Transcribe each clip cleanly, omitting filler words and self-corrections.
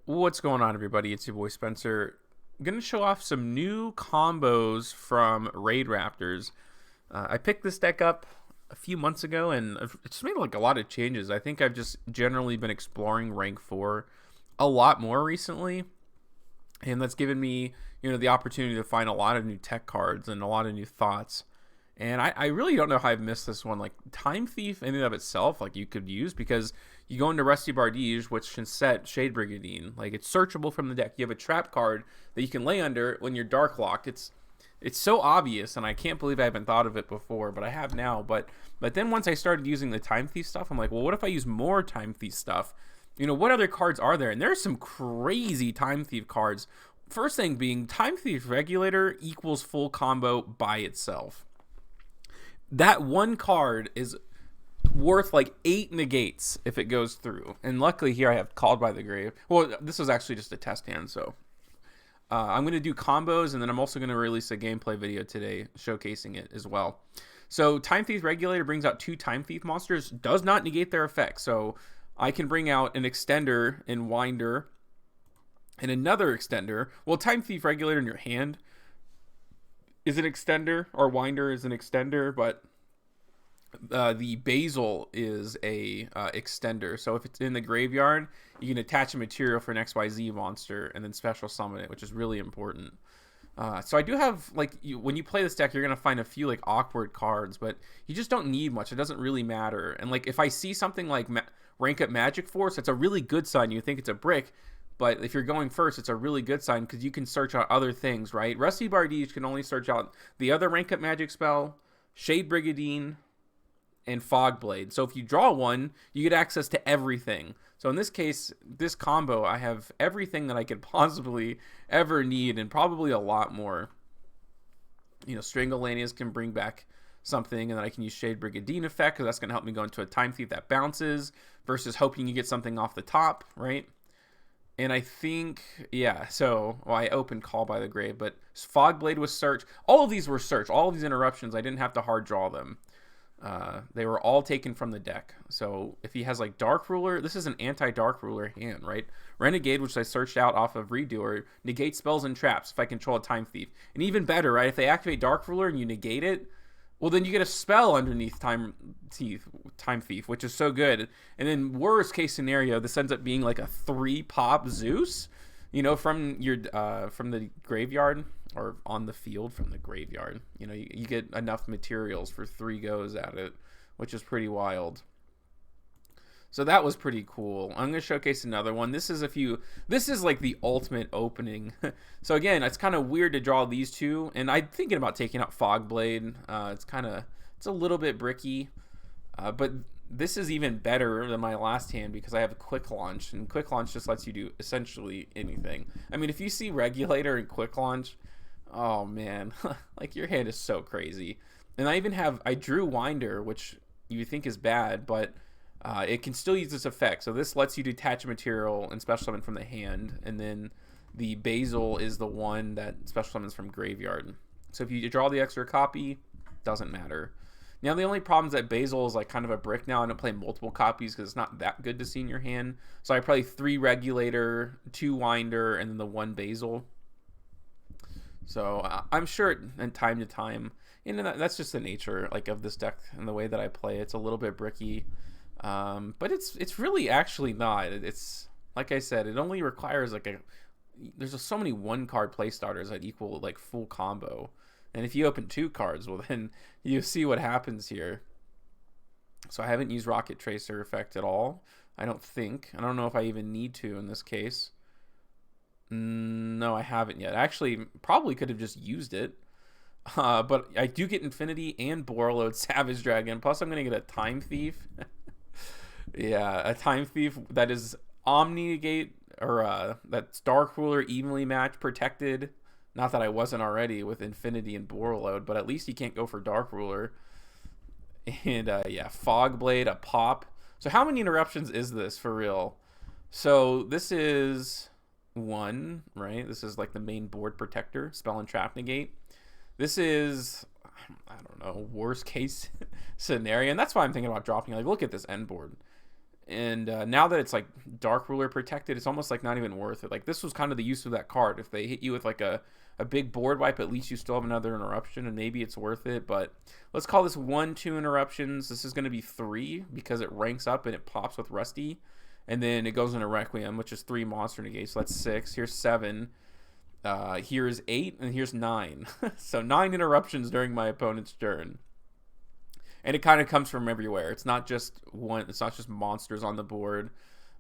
What's going on, everybody? It's your boy Spencer. I'm going to show off some new combos from Raidraptors. I picked this deck up a few months ago, and it's made like a lot of changes. I think I've just generally been exploring rank 4 a lot more recently, and that's given me, the opportunity to find a lot of new tech cards and a lot of new thoughts. And I really don't know how I've missed this one. Like, Time Thief in and of itself, like, you could use because you go into Rusty Bardiche, which can set Shade Brigadine. Like, it's searchable from the deck. You have a trap card that you can lay under when you're dark locked. It's so obvious, and I can't believe I haven't thought of it before, but I have now. But then once I started using the Time Thief stuff, I'm like, well, what if I use more Time Thief stuff? What other cards are there? And there's some crazy Time Thief cards. First thing being, Time Thief Regulator equals full combo by itself. That one card is worth like 8 negates if it goes through. And luckily here I have Called by the Grave. Well, this was actually just a test hand, so I'm going to do combos, and then I'm also going to release a gameplay video today showcasing it as well. So Time Thief Regulator brings out 2 Time Thief monsters, does not negate their effect. So I can bring out an Extender and Winder and another Extender. Well, Time Thief Regulator in your hand is an Extender, or Winder is an Extender, but the Basil is a Extender. So if it's in the graveyard, you can attach a material for an XYZ monster and then special summon it, which is really important. So I do have, like, when you play this deck, you're going to find a few, like, awkward cards, but you just don't need much. It doesn't really matter. And, like, if I see something like Rank Up Magic Force, it's a really good sign. You think it's a brick, but if you're going first, it's a really good sign because you can search out other things, right? Rusty Bardiche can only search out the other Rank Up Magic spell, Shade Brigadine, and Fog Blade. So if you draw one, you get access to everything. So in this case, this combo, I have everything that I could possibly ever need and probably a lot more. Strangle Lanius can bring back something, and then I can use Shade Brigadine effect because that's going to help me go into a Time Thief that bounces versus hoping you get something off the top, right? And I think, yeah, so I opened Call by the Grave, but Fog Blade was search. All of these were search. All of these interruptions, I didn't have to hard draw them. They were all taken from the deck. So if he has like Dark Ruler, this is an anti-Dark Ruler hand, right? Renegade, which I searched out off of Redoer, negates spells and traps if I control a Time Thief. And even better, right? If they activate Dark Ruler and you negate it, well, then you get a spell underneath Time Thief, which is so good. And then worst case scenario, this ends up being like a 3-pop Zeus, from the graveyard, or on the field from the graveyard. You get enough materials for 3 goes at it, which is pretty wild. So that was pretty cool. I'm going to showcase another one. This is like the ultimate opening. So again, it's kind of weird to draw these two, and I'm thinking about taking out Fog Blade. It's a little bit bricky, but this is even better than my last hand because I have a Quick Launch, and Quick Launch just lets you do essentially anything. I mean, if you see Regulator and Quick Launch, oh man, like, your hand is so crazy. And I drew Winder, which you think is bad, but it can still use this effect. So this lets you detach a material and special summon from the hand, and then the Basil is the one that special summons from graveyard. So if you draw the extra copy, doesn't matter. Now the only problem is that Basil is like kind of a brick now. I don't play multiple copies because it's not that good to see in your hand. So I play 3 Regulator, 2 Winder, and then the 1 Basil. So I'm sure in time to time, that's just the nature of this deck and the way that I play. It's a little bit bricky. But it's really actually not. It's like I said, it only requires there's so many 1-card play starters that equal like full combo. And if you open 2 cards, well, then you see what happens here. So I haven't used Rocket Tracer effect at all. I don't know if I even need to in this case. No, I haven't yet. Actually, probably could have just used it. But I do get Infinity and Borreload Savage Dragon. Plus, I'm going to get a Time Thief. Yeah, a Time Thief that is Omni-Negate, or that's Dark Ruler, evenly matched, protected. Not that I wasn't already with Infinity and Borreload, but at least you can't go for Dark Ruler. And yeah, Fog Blade, a pop. So how many interruptions is this for real? So this is 1, right? This is like the main board protector, spell and trap negate. This is, I don't know, worst case scenario. And that's why I'm thinking about dropping. Like, look at this end board. And now that it's like Dark Ruler protected, it's almost like not even worth it. Like this was kind of the use of that card. If they hit you with like a big board wipe, at least you still have another interruption, and maybe it's worth it. But let's call this 1-2 interruptions. This is going to be 3 because it ranks up and it pops with Rusty. And then it goes into Requiem, which is 3 monster negates. So that's 6. Here's 7. Here's 8, and here's 9. So 9 interruptions during my opponent's turn. And it kind of comes from everywhere. It's not just one. It's not just monsters on the board.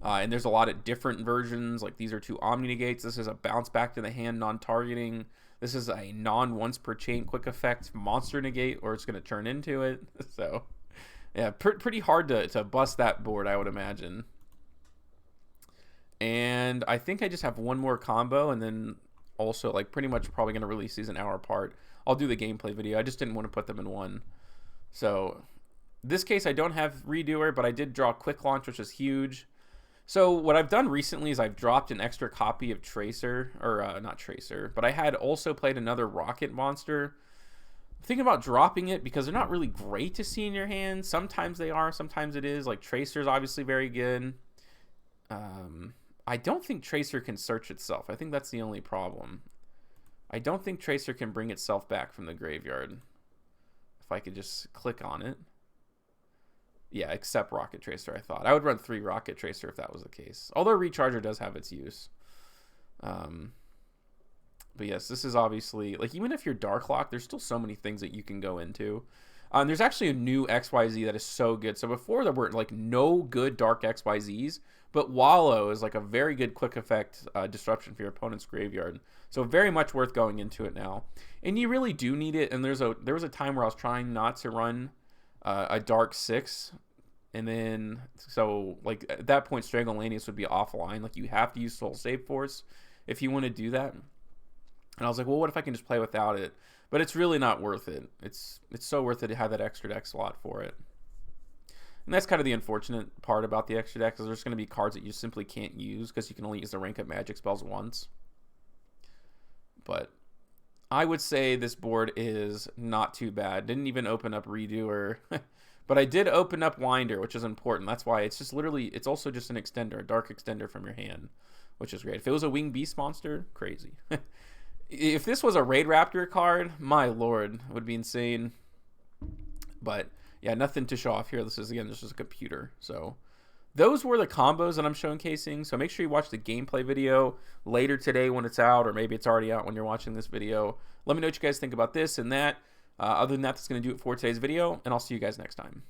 And there's a lot of different versions. Like these are 2 Omni negates. This is a bounce back to the hand non-targeting. This is a non-once per chain quick effect monster negate, or it's going to turn into it. So yeah, pretty hard to bust that board, I would imagine. And I think I just have one more combo, and then also like pretty much probably going to release these an hour apart. I'll do the gameplay video. I just didn't want to put them in one. So this case I don't have Redoer, but I did draw Quick Launch, which is huge. So what I've done recently is I've dropped an extra copy of Tracer, or not Tracer, but I had also played another Rocket monster. I'm thinking about dropping it because they're not really great to see in your hand. Sometimes they are, sometimes it is. Like Tracer's obviously very good. I don't think Tracer can search itself. I think that's the only problem. I don't think Tracer can bring itself back from the graveyard. If I could just click on it. Yeah, except Rocket Tracer, I thought. I would run 3 Rocket Tracer if that was the case. Although Recharger does have its use. But yes, this is obviously... Like, even if you're Dark Lock, there's still so many things that you can go into. There's actually a new XYZ that is so good. So before there were, like, no good Dark XYZs. But Wollow is, like, a very good quick effect disruption for your opponent's graveyard. So very much worth going into it now. And you really do need it. And there was a time where I was trying not to run a Dark 6. And then, so, like, at that point, Strangle Lanius would be offline. Like, you have to use Soul Save Force if you want to do that. And I was like, well, what if I can just play without it? But it's really not worth it. It's so worth it to have that extra deck slot for it. And that's kind of the unfortunate part about the extra deck, is there's going to be cards that you simply can't use because you can only use the rank up magic spells once. But I would say this board is not too bad. Didn't even open up Redoer. But I did open up Winder, which is important. That's why it's just literally, it's also just an extender, a dark extender from your hand, which is great. If it was a Winged Beast monster, crazy. If this was a Raidraptor card, my lord, it would be insane. But yeah, nothing to show off here. This is, again, just a computer. So those were the combos that I'm showcasing. So make sure you watch the gameplay video later today when it's out, or maybe it's already out when you're watching this video. Let me know what you guys think about this and that. Other than that, that's going to do it for today's video, and I'll see you guys next time.